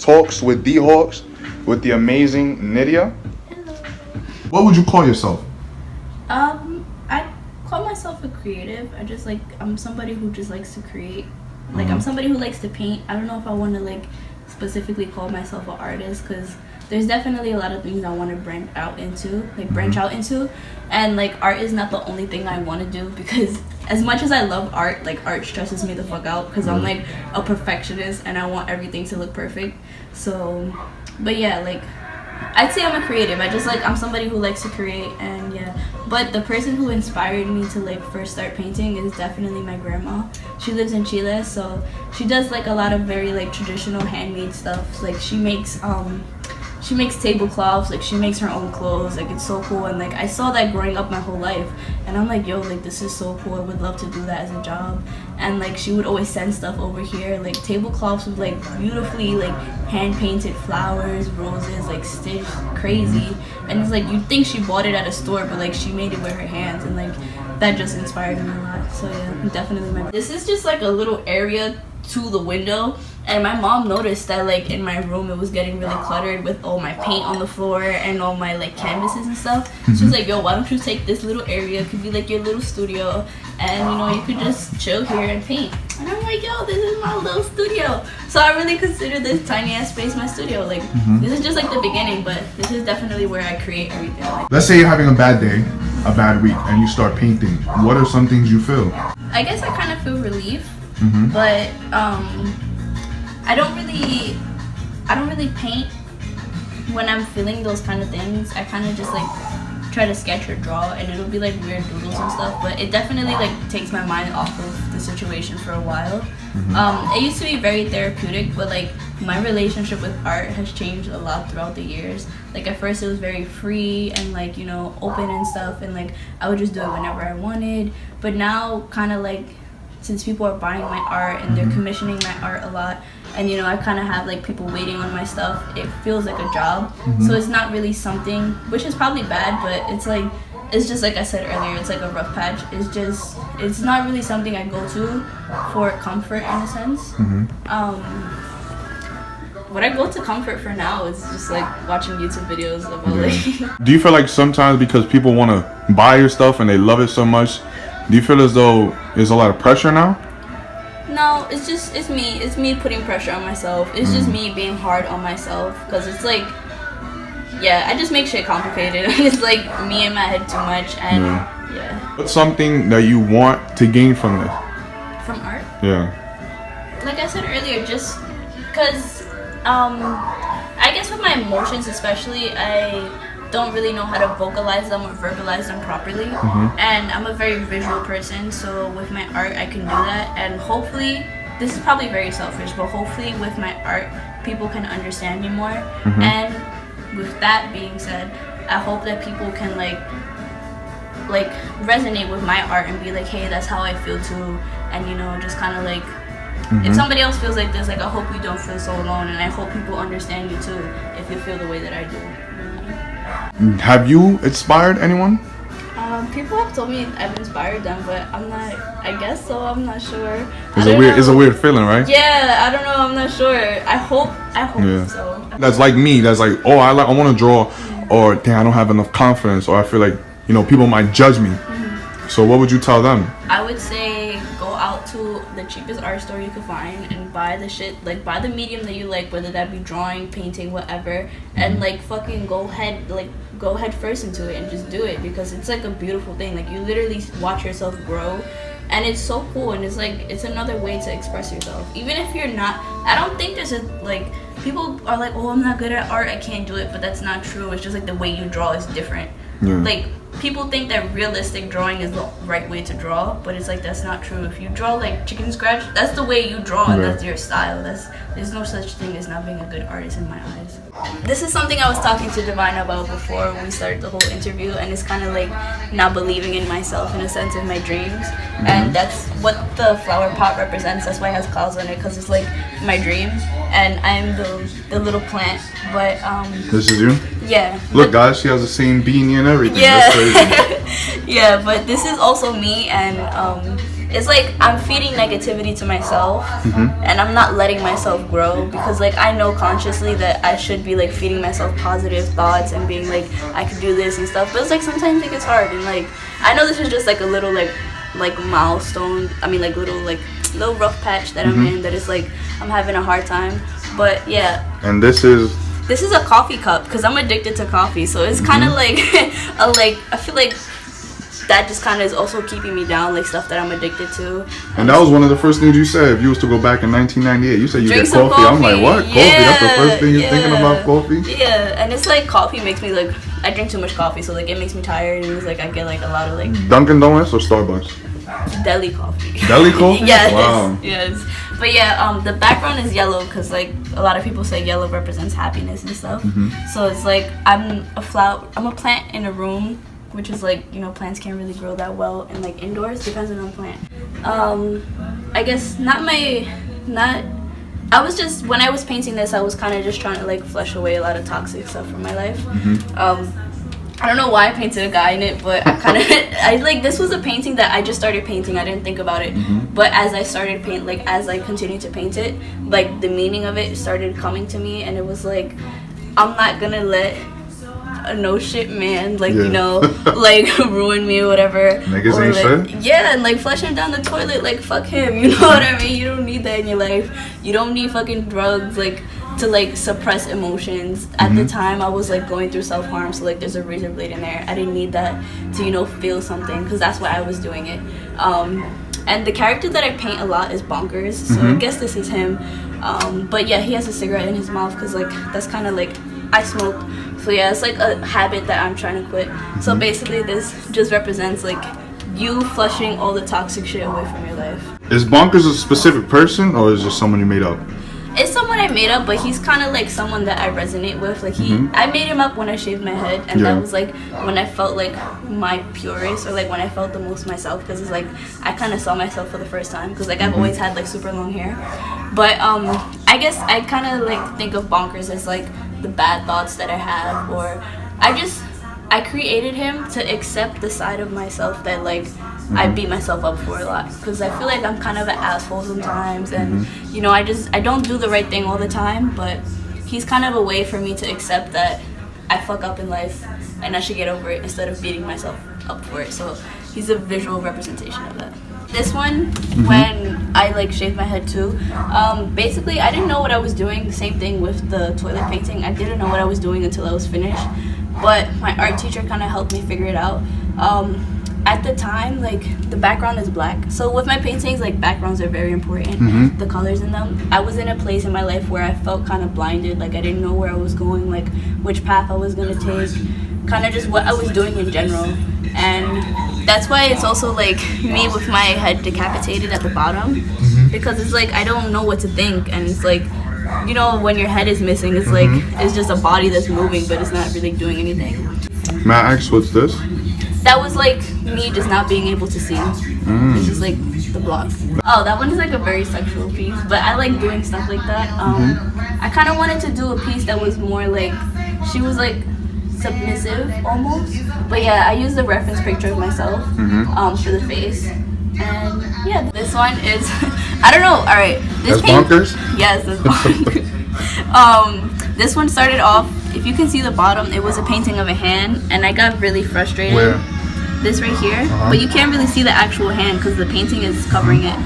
Talks with D Hawks with the amazing Nidia. Hello. What would you call yourself? I call myself a creative. I'm somebody who just likes to create. Like, I'm somebody who likes to paint. I don't know if I want to, like, specifically call myself an artist, because there's definitely a lot of things I want to branch out into. And, like, art is not the only thing I want to do, because as much as I love art, like, art stresses me the fuck out, because I'm, like, a perfectionist, and I want everything to look perfect. So, but yeah, like, I'd say I'm a creative. I'm somebody who likes to create, and yeah. But the person who inspired me to, like, first start painting is definitely my grandma. She lives in Chile, so she does, like, a lot of very, like, traditional handmade stuff. Like, she makes tablecloths, like, she makes her own clothes. Like, it's so cool. And, like, I saw that growing up my whole life, and I'm like, yo, like, this is so cool. I would love to do that as a job. And, like, she would always send stuff over here, like tablecloths with, like, beautifully, like, hand painted flowers, roses, like, stitched crazy. And it's like, you'd think she bought it at a store, but, like, she made it with her hands, and, like, that just inspired me a lot. So yeah, definitely this is just like a little area to the window, and my mom noticed that, like, in my room it was getting really cluttered with all my paint on the floor and all my, like, canvases and stuff. She was like, yo, why don't you take this little area, it could be like your little studio, and, you know, you could just chill here and paint. And I'm like, yo, this is my little studio. So I really consider this tiny ass space my studio. Like, this is just like the beginning, but this is definitely where I create everything. Like, Let's say you're having a bad day, a bad week, and you start painting. What are some things you feel? I guess I kind of feel relief, but I don't really paint when I'm feeling those kind of things. I kind of just, like, try to sketch or draw, and it'll be like weird doodles and stuff, but it definitely, like, takes my mind off of the situation for a while. It used to be very therapeutic, but, like, my relationship with art has changed a lot throughout the years. Like, at first it was very free and, like, you know, open and stuff, and, like, I would just do it whenever I wanted. But now, kind of, like, since people are buying my art and they're commissioning my art a lot, and, you know, I kind of have, like, people waiting on my stuff, it feels like a job. So it's not really something, which is probably bad, but it's like, it's just like I said earlier, it's like a rough patch. It's not really something I go to for comfort, in a sense. What I go to comfort for now is just, like, watching YouTube videos about, like... Do you feel like sometimes because people want to buy your stuff and they love it so much, do you feel as though there's a lot of pressure now? No, it's me putting pressure on myself. It's just me being hard on myself, because it's like, yeah, I just make shit complicated. It's like me in my head too much, and yeah. What's something that you want to gain from this? From art? Yeah. Like I said earlier, just because, I guess with my emotions especially, I don't really know how to vocalize them or verbalize them properly, and I'm a very visual person, so with my art I can do that, and hopefully, this is probably very selfish, but hopefully with my art people can understand me more. And with that being said, I hope that people can like resonate with my art and be like, hey, that's how I feel too, and, you know, just kind of like, if somebody else feels like this, like, I hope you don't feel so alone, and I hope people understand you too if you feel the way that I do. Have you inspired anyone? People have told me I've inspired them, but I'm not, I guess so, I'm not sure. It's a weird feeling, right? Yeah, I don't know, I'm not sure. I hope so. That's like me, that's like, oh, I want to draw, or damn, I don't have enough confidence, or I feel like, you know, people might judge me. So what would you tell them? I would say go out to the cheapest art store you could find and buy the shit, like, buy the medium that you like, whether that be drawing, painting, whatever, and, like, fucking go head first into it and just do it, because it's like a beautiful thing. Like, you literally watch yourself grow, and it's so cool, and it's like, it's another way to express yourself. Even if you're not, I don't think there's a, like, people are like, oh, I'm not good at art, I can't do it, but that's not true. It's just like the way you draw is different. Like, people think that realistic drawing is the right way to draw, but it's like, that's not true. If you draw like chicken scratch, that's the way you draw, and that's your style. There's no such thing as not being a good artist in my eyes. This is something I was talking to Divine about before we started the whole interview, and it's kind of like not believing in myself in a sense of my dreams, and that's what the flower pot represents. That's why it has clouds on it, because it's like my dream, and I'm the little plant. But This is you? Yeah. Look, guys, she has the same beanie and everything. Yeah. That's crazy. Yeah, but this is also me, and it's like I'm feeding negativity to myself, and I'm not letting myself grow, because like I know consciously that I should be like feeding myself positive thoughts and being like I could do this and stuff, but it's like sometimes it gets hard, and like I know this is just like a little like milestone, I mean like little rough patch that I'm in, that is like I'm having a hard time, but yeah. And this is a coffee cup, because I'm addicted to coffee, so it's kind of like I feel like that just kind of is also keeping me down, like stuff that I'm addicted to. And that was one of the first things you said. If you was to go back in 1998, you said you get coffee. I'm like, what? Yeah, coffee? That's the first thing you're thinking about, coffee? Yeah, and it's like coffee makes me like, I drink too much coffee, so like it makes me tired, and it's like I get like a lot of like Dunkin' Donuts or Starbucks? deli coffee. Deli coffee? Yes. Wow. Yes. But yeah, the background is yellow because like a lot of people say yellow represents happiness and stuff. So it's like I'm a plant in a room, which is like, you know, plants can't really grow that well in like indoors, depends on the plant. I guess I was just, when I was painting this, I was kind of just trying to like flush away a lot of toxic stuff from my life. I don't know why I painted a guy in it, but I like, this was a painting that I just started painting. I didn't think about it, but as I started as I continued to paint it, like the meaning of it started coming to me, and it was like, I'm not gonna let a no shit man, like, you know, like ruin me or whatever. Niggas or, ain't like, shit? yeah, and like flushing down the toilet, like fuck him, you know what I mean? You don't need that in your life. You don't need fucking drugs, like, to like suppress emotions. At the time I was like going through self-harm, so like there's a razor blade in there. I didn't need that to, you know, feel something, because that's why I was doing it. And the character that I paint a lot is Bonkers, so I guess this is him. But yeah, he has a cigarette in his mouth, because like that's kind of like, I smoke, so yeah, it's like a habit that I'm trying to quit. So basically this just represents like you flushing all the toxic shit away from your life. Is Bonkers a specific person, or is it just someone you made up? It's someone I made up, but he's kind of like someone that I resonate with. Like I made him up when I shaved my head, and that was like when I felt like my purest, or like when I felt the most myself, because it's like I kind of saw myself for the first time, because like I've always had like super long hair. But I guess I kind of like think of Bonkers as like the bad thoughts that I have, or I created him to accept the side of myself that like I beat myself up for a lot, because I feel like I'm kind of an asshole sometimes, and you know, I don't do the right thing all the time, but he's kind of a way for me to accept that I fuck up in life and I should get over it instead of beating myself up for it. So he's a visual representation of that. This one, when I like shaved my head too, basically I didn't know what I was doing. The same thing with the toilet painting. I didn't know what I was doing until I was finished, but my art teacher kind of helped me figure it out. At the time, like, the background is black, so with my paintings, like, backgrounds are very important, the colors in them. I was in a place in my life where I felt kind of blinded, like I didn't know where I was going, like which path I was gonna take, kind of just what I was doing in general. And that's why it's also like me with my head decapitated at the bottom, because it's like I don't know what to think, and it's like, you know, when your head is missing, it's like it's just a body that's moving, but it's not really doing anything. May I ask, what's this? That was like me just not being able to see. It's just like the block. Oh, that one is like a very sexual piece, but I like doing stuff like that. I kind of wanted to do a piece that was more like, she was like submissive almost, but yeah, I used a reference picture of myself for the face. And yeah, this one is I don't know. All right, this Bonkers? Yes, that's Bonkers. This one started off, if you can see the bottom, it was a painting of a hand, and I got really frustrated. Where? This right here, but you can't really see the actual hand because the painting is covering it.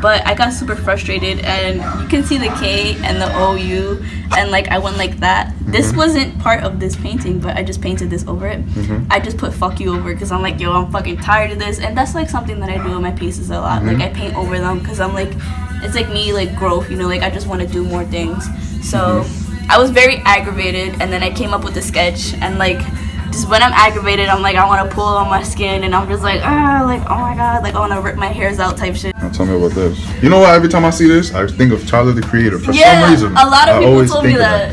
But I got super frustrated, and you can see the K and the OU, and like I went like that. This wasn't part of this painting, but I just painted this over it. I just put fuck you over, because I'm like, yo, I'm fucking tired of this. And that's like something that I do in my pieces a lot. Like I paint over them because I'm like, it's like me, like growth, you know, like I just want to do more things. So I was very aggravated, and then I came up with a sketch, and like just when I'm aggravated, I'm like, I want to pull on my skin, and I'm just like, like, oh my god, like I want to rip my hairs out type shit. Now tell me about this. You know what? Every time I see this, I think of Tyler the Creator. For some reason, a lot of people told me that.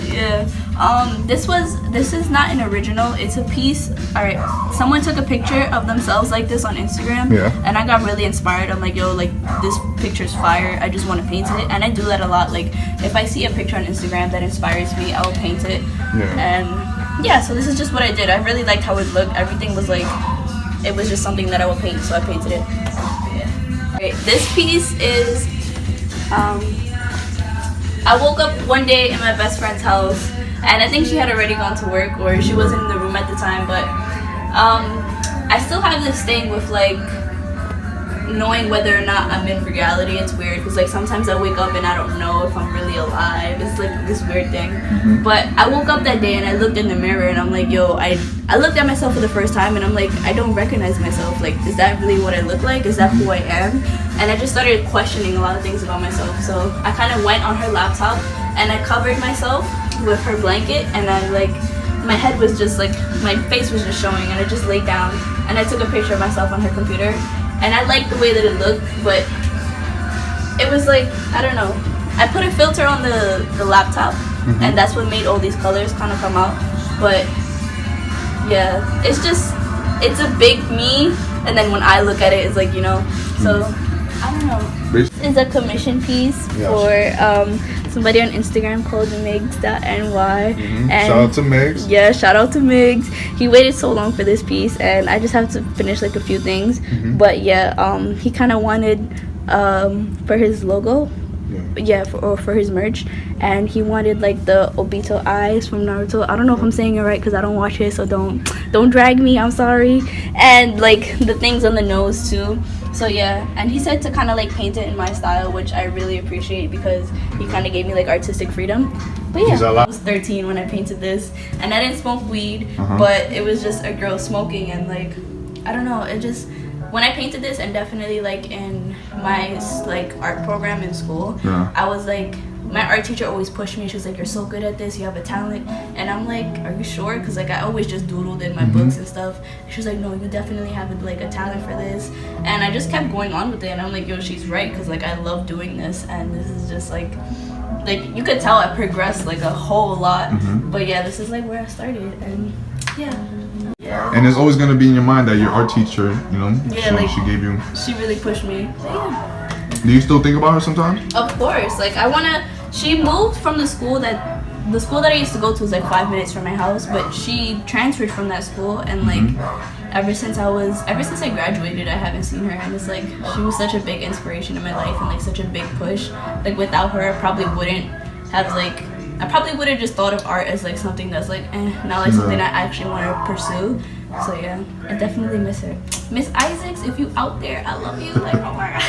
This is not an original. It's a piece. All right, someone took a picture of themselves like this on Instagram, and I got really inspired. I'm like, yo, like this picture's fire. I just want to paint it, and I do that a lot. Like if I see a picture on Instagram that inspires me, I'll paint it. And yeah, so this is just what I did. I really liked how it looked. Everything was like, it was just something that I would paint, so I painted it. Okay, this piece is, I woke up one day in my best friend's house, and I think she had already gone to work, or she wasn't in the room at the time, but I still have this thing with like knowing whether or not I'm in reality. It's weird because like sometimes I wake up and I don't know if I'm really alive. It's like this weird thing. But I woke up that day and I looked in the mirror and I'm like, yo, I looked at myself for the first time and I'm like, I don't recognize myself. Like, is that really what I look like? Is that who I am? And I just started questioning a lot of things about myself. So I kind of went on her laptop and I covered myself with her blanket, and I like, my head was just like, my face was just showing, and I just laid down and I took a picture of myself on her computer. And I liked the way that it looked, but it was like, I don't know. I put a filter on the laptop, and that's what made all these colors kind of come out. But yeah, it's just, it's a big me, and then when I look at it, it's like, you know, so I don't know. This is a commission piece for somebody on Instagram called migs.ny. And shout out to Migs. Yeah, shout out to Migs. He waited so long for this piece, and I just have to finish like a few things. But yeah, he kind of wanted for his logo, for his merch, and he wanted like the Obito eyes from Naruto. I don't know if I'm saying it right because I don't watch it, so don't drag me, I'm sorry. And like the things on the nose too. So yeah, and he said to kind of like paint it in my style, which I really appreciate because he kind of gave me like artistic freedom. But yeah, I was 13 when I painted this, and I didn't smoke weed, but it was just a girl smoking, and like, I don't know, it just, when I painted this, and definitely like in my like art program in school, I was like, my art teacher always pushed me. She was like, you're so good at this, you have a talent. And I'm like, are you sure? Because like I always just doodled in my books and stuff. She was like, no, you definitely have like a talent for this. And I just kept going on with it, and I'm like, yo, she's right, because like I love doing this, and this is just like you could tell I progressed like a whole lot. But yeah, this is like where I started, and yeah. And it's always gonna be in your mind that your art teacher, you know, she gave you. She really pushed me. So, yeah. Do you still think about her sometimes? Of course. Like she moved from the school that I used to go to was like 5 minutes from my house, but she transferred from that school, and like ever since I graduated, I haven't seen her, and it's like she was such a big inspiration in my life and like such a big push. Like without her, I probably would have just thought of art as like something that's like not like something I actually want to pursue. So yeah, I definitely miss her. Miss Isaacs, if you out there, I love you. Like, oh my god.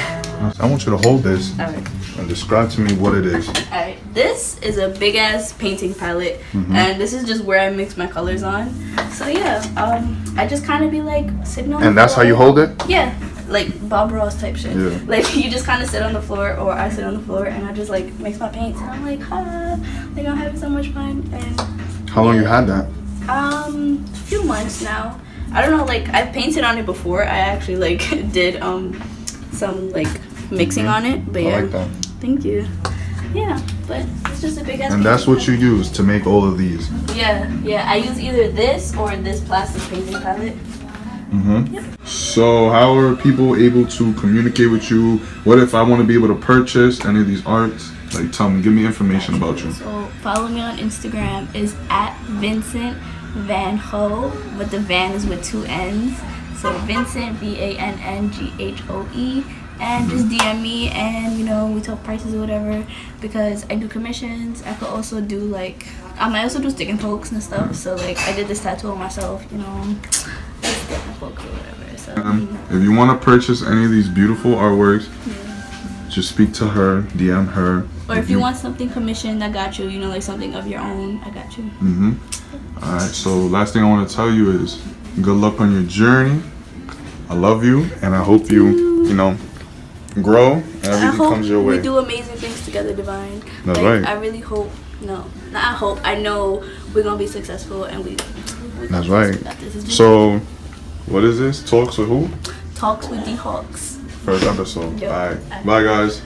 I want you to hold this Alright. and describe to me what it is. Alright, this is a big ass painting palette, and this is just where I mix my colors on. So yeah, I just kind of be like sitting on the floor. And that's how you hold it? Yeah, like Bob Ross type shit. Yeah. Like you just kind of sit on the floor, or I sit on the floor, and I just like mix my paints, and I'm like, like I'm having so much fun. And how long you had that? A few months now. I don't know, like I've painted on it before. I actually like did some like mixing on it, but yeah. I like that. Thank you. Yeah, but it's just a big ass. And that's what you use to make all of these. Yeah. I use either this or this plastic painting palette. Yep. So how are people able to communicate with you? What if I want to be able to purchase any of these arts? Like, tell me, give me information about you. So follow me on Instagram is @Vincent Van Ho, but the Van is with 2 N's. So Vincent VANNGHOE, and just DM me, and you know, we talk prices or whatever, because I do commissions. I could also do like I also do stick and pokes and stuff. So like I did this tattoo on myself, you know, stick and pokes or whatever. So if you want to purchase any of these beautiful artworks, just speak to her, DM her. Or if you want something commissioned, I got you. You know, like something of your own, I got you. All right. So last thing I want to tell you is good luck on your journey. I love you, and I hope you know, grow and everything comes your way. We do amazing things together, Divine. That's like, right. I really hope. No, not I hope. I know we're gonna be successful, and we That's right. So, what is this? Talks with who? Talks with the Hawks. First episode. Yep. All right. Bye, guys.